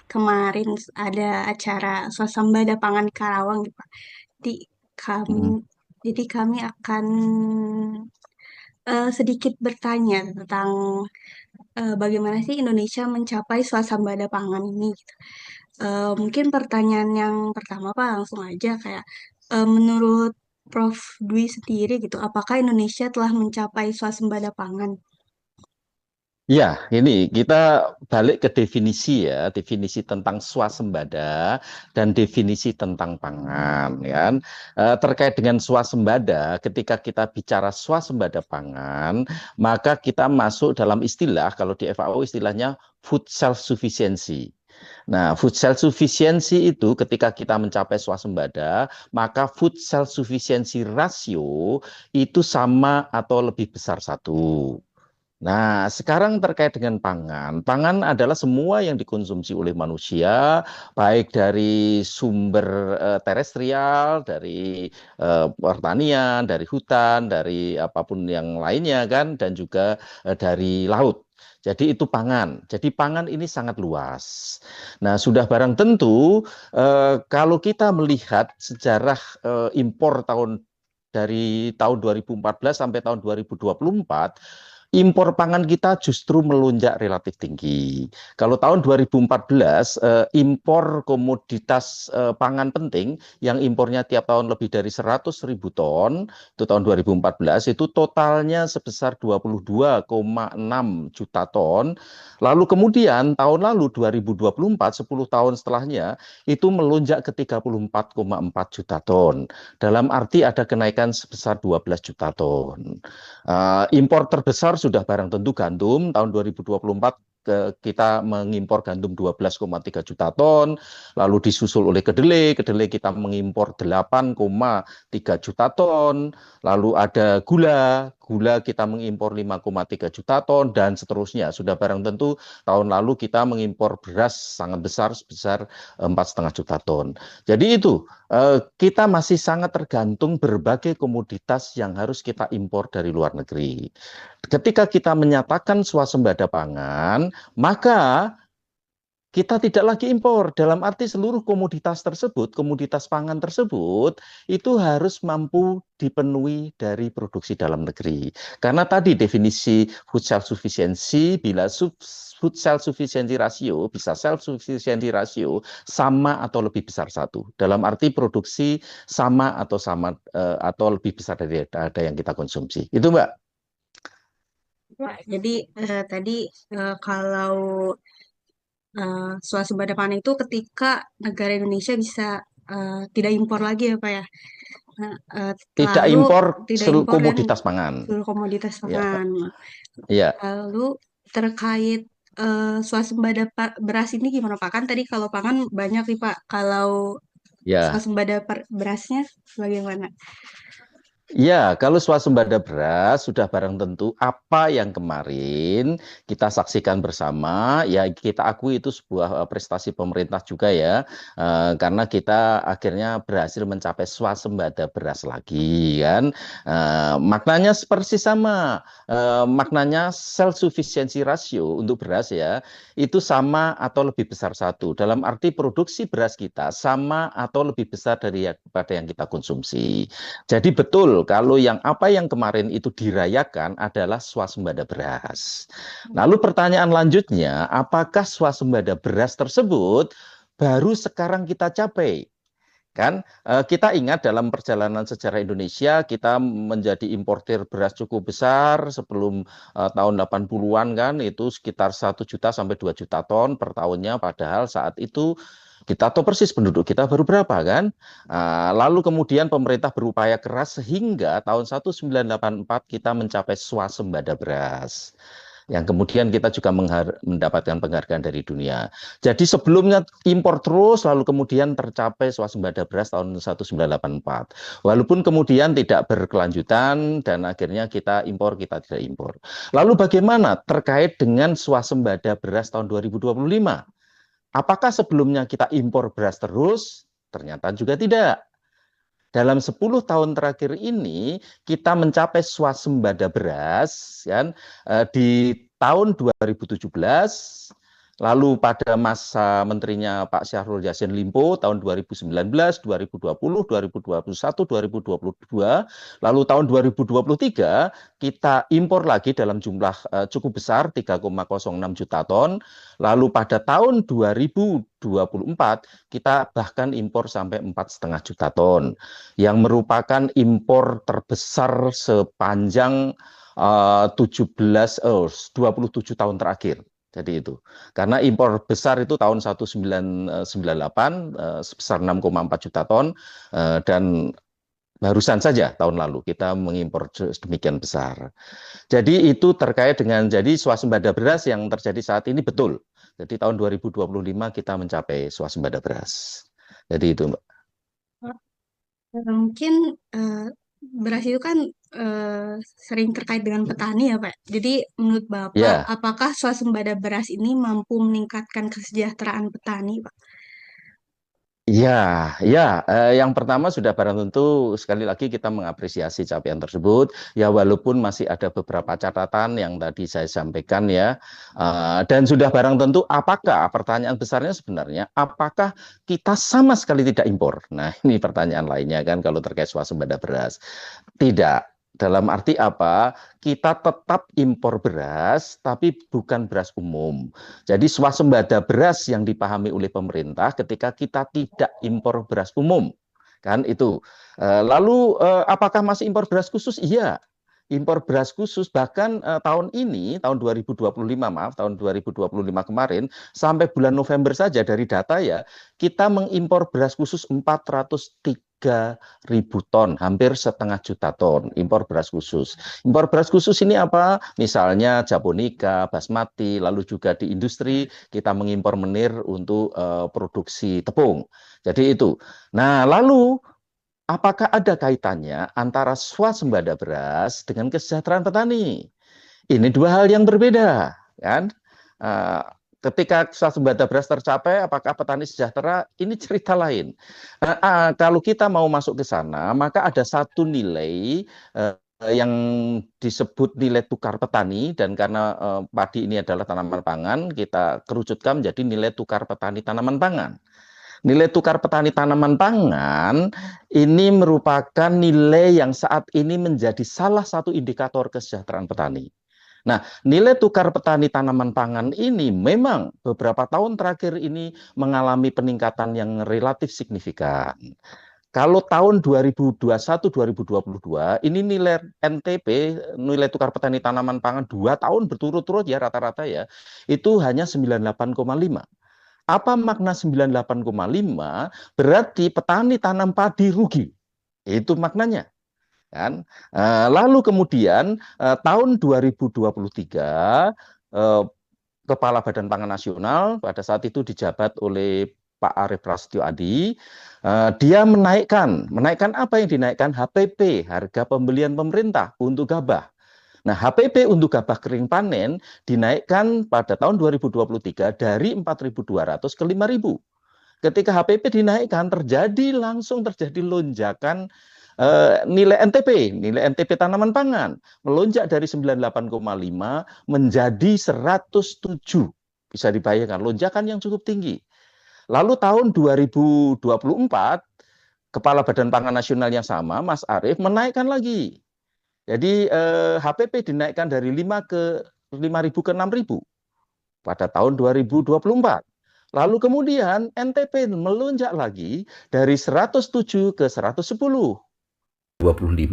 kemarin ada acara swasembada pangan di Karawang, gitu, Pak. Di kami, Mm. jadi kami akan sedikit bertanya tentang bagaimana sih Indonesia mencapai swasembada pangan ini, gitu. Mungkin pertanyaan yang pertama, Pak, langsung aja kayak menurut Prof. Dwi sendiri gitu, apakah Indonesia telah mencapai swasembada pangan? Ya, ini kita balik ke definisi ya, definisi tentang swasembada dan definisi tentang pangan, ya kan. Terkait dengan swasembada, ketika kita bicara swasembada pangan, maka kita masuk dalam istilah, kalau di FAO istilahnya food self sufficiency. Nah, food self sufficiency itu ketika kita mencapai swasembada, maka food self sufficiency ratio itu sama atau lebih besar satu. Nah, sekarang terkait dengan pangan. Pangan adalah semua yang dikonsumsi oleh manusia, baik dari sumber terestrial, dari pertanian, dari hutan, dari apapun yang lainnya kan, dan juga dari laut. Jadi itu pangan. Jadi pangan ini sangat luas. Nah, sudah barang tentu kalau kita melihat sejarah impor dari tahun 2014 sampai tahun 2024, impor pangan kita justru melonjak relatif tinggi. Kalau tahun 2014, impor komoditas pangan penting yang impornya tiap tahun lebih dari 100.000 ton, itu tahun 2014, itu totalnya sebesar 22,6 juta ton. Lalu kemudian tahun lalu 2024, 10 tahun setelahnya, itu melonjak ke 34,4 juta ton. Dalam arti ada kenaikan sebesar 12 juta ton. Impor terbesar sudah barang tentu gandum. Tahun 2024 kita mengimpor gandum 12,3 juta ton, lalu disusul oleh kedelai. Kedelai kita mengimpor 8,3 juta ton, lalu ada gula. Gula kita mengimpor 5,3 juta ton, dan seterusnya. Sudah barang tentu tahun lalu kita mengimpor beras sangat besar, sebesar 4,5 juta ton. Jadi itu, kita masih sangat tergantung berbagai komoditas yang harus kita impor dari luar negeri. Ketika kita menyatakan swasembada pangan, maka kita tidak lagi impor. Dalam arti seluruh komoditas tersebut, komoditas pangan tersebut, itu harus mampu dipenuhi dari produksi dalam negeri. Karena tadi definisi food self sufficiency, bila food self sufficiency ratio, bisa self sufficiency ratio sama atau lebih besar satu. Dalam arti produksi sama atau lebih besar dari ada yang kita konsumsi. Itu Mbak. Pak, jadi tadi kalau swasembada pangan itu ketika negara Indonesia bisa tidak impor lagi ya Pak ya. Nah, Tidak lalu impor tidak seluruh impor dan komoditas pangan. seluruh komoditas Ya, pangan. ya, Lalu terkait swasembada beras ini gimana Pak? Kan tadi kalau pangan banyak nih Pak. Kalau ya. swasembada berasnya bagaimana? Ya, kalau swasembada beras sudah barang tentu apa yang kemarin kita saksikan bersama, ya kita akui itu sebuah prestasi pemerintah juga ya, karena kita akhirnya berhasil mencapai swasembada beras lagi kan. Maknanya persis sama, maknanya self sufficiency ratio untuk beras ya, itu sama atau lebih besar satu. Dalam arti produksi beras kita sama atau lebih besar daripada yang kita konsumsi. Jadi betul kalau apa yang kemarin itu dirayakan adalah swasembada beras. Lalu pertanyaan lanjutnya, apakah swasembada beras tersebut baru sekarang kita capai? Kan kita ingat dalam perjalanan sejarah Indonesia kita menjadi importir beras cukup besar sebelum tahun 80-an kan, itu sekitar 1 juta sampai 2 juta ton per tahunnya, padahal saat itu kita tahu persis penduduk kita baru berapa kan. Lalu kemudian pemerintah berupaya keras sehingga tahun 1984 kita mencapai swasembada beras, yang kemudian kita juga mendapatkan penghargaan dari dunia. Jadi sebelumnya impor terus, lalu kemudian tercapai swasembada beras tahun 1984. Walaupun kemudian tidak berkelanjutan dan akhirnya kita impor, kita tidak impor. Lalu bagaimana terkait dengan swasembada beras tahun 2025? Apakah sebelumnya kita impor beras terus? Ternyata juga tidak. Dalam 10 tahun terakhir ini kita mencapai swasembada beras kan, di tahun 2017 Lalu pada masa menterinya Pak Syahrul Yassin Limpo tahun 2019, 2020, 2021, 2022, lalu tahun 2023 kita impor lagi dalam jumlah cukup besar 3,06 juta ton. Lalu pada tahun 2024 kita bahkan impor sampai 4,5 juta ton yang merupakan impor terbesar sepanjang 27 tahun terakhir. Jadi itu. Karena impor besar itu tahun 1998 sebesar 6,4 juta ton dan barusan saja tahun lalu kita mengimpor sedemikian besar. Jadi itu terkait dengan jadi swasembada beras yang terjadi saat ini betul. Jadi tahun 2025 kita mencapai swasembada beras. Jadi itu, Mbak. Mungkin eh, beras itu kan eh, sering terkait dengan petani ya, Pak. Jadi menurut Bapak, Ya, apakah swasembada beras ini mampu meningkatkan kesejahteraan petani, Pak? iya, ya. Yang pertama sudah barang tentu sekali lagi kita mengapresiasi capaian tersebut. Ya walaupun masih ada beberapa catatan yang tadi saya sampaikan ya. Dan sudah barang tentu apakah pertanyaan besarnya sebenarnya apakah kita sama sekali tidak impor? Nah ini pertanyaan lainnya kan kalau terkait swasembada beras. Tidak. Dalam arti apa? Kita tetap impor beras, tapi bukan beras umum. Jadi swasembada beras yang dipahami oleh pemerintah ketika kita tidak impor beras umum. Kan itu. Lalu apakah masih impor beras khusus? Iya, impor beras khusus bahkan tahun ini tahun 2025 maaf tahun 2025 kemarin sampai bulan November saja dari data ya kita mengimpor beras khusus 403.000 ton, hampir 0,5 juta ton impor beras khusus. Impor beras khusus ini apa? Misalnya Japonica, Basmati, lalu juga di industri kita mengimpor menir untuk produksi tepung. Jadi itu. Nah, lalu apakah ada kaitannya antara swasembada beras dengan kesejahteraan petani? Ini dua hal yang berbeda, kan? Uh, Ketika swasembada beras tercapai, apakah petani sejahtera? Ini cerita lain. Kalau kita mau masuk ke sana, maka ada satu nilai yang disebut nilai tukar petani, dan karena padi ini adalah tanaman pangan, kita kerucutkan menjadi nilai tukar petani tanaman pangan. Nilai tukar petani tanaman pangan ini merupakan nilai yang saat ini menjadi salah satu indikator kesejahteraan petani. Nah, nilai tukar petani tanaman pangan ini memang beberapa tahun terakhir ini mengalami peningkatan yang relatif signifikan. Kalau tahun 2021-2022, ini nilai NTP, nilai tukar petani tanaman pangan 2 tahun berturut-turut ya rata-rata ya, itu hanya 98,5. Apa makna 98,5? Berarti petani tanam padi rugi. Itu maknanya. Kan? Lalu kemudian tahun 2023 eh, Kepala Badan Pangan Nasional pada saat itu dijabat oleh Pak Arief Prasetyo Adi, dia menaikkan apa yang dinaikkan? HPP, harga pembelian pemerintah untuk gabah. Nah, HPP untuk gabah kering panen dinaikkan pada tahun 2023 dari 4.200 ke 5.000. Ketika HPP dinaikkan, langsung terjadi lonjakan nilai NTP, nilai NTP tanaman pangan, melonjak dari 98,5 menjadi 107. Bisa dibayangkan, lonjakan yang cukup tinggi. Lalu tahun 2024, Kepala Badan Pangan Nasional yang sama, Mas Arief, menaikkan lagi. Jadi HPP dinaikkan dari 5.000 ke 6.000 pada tahun 2024. Lalu kemudian NTP melonjak lagi dari 107 ke 110. 25,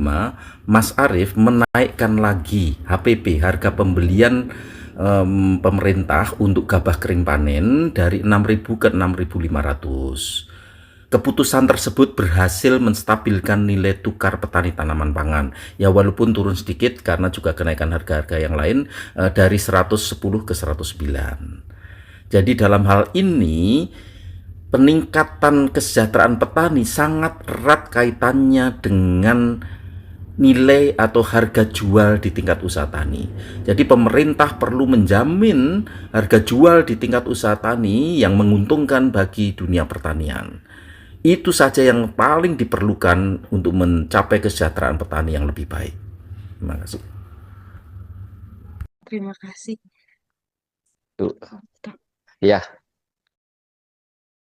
Mas Arief menaikkan lagi HPP, harga pembelian pemerintah untuk gabah kering panen dari 6.000 ke 6.500. Keputusan tersebut berhasil menstabilkan nilai tukar petani tanaman pangan. Ya walaupun turun sedikit karena juga kenaikan harga-harga yang lain dari 110 ke 109. Jadi dalam hal ini peningkatan kesejahteraan petani sangat erat kaitannya dengan nilai atau harga jual di tingkat usaha tani. Jadi pemerintah perlu menjamin harga jual di tingkat usaha tani yang menguntungkan bagi dunia pertanian. Itu saja yang paling diperlukan untuk mencapai kesejahteraan petani yang lebih baik. Terima kasih. Terima kasih. Ya,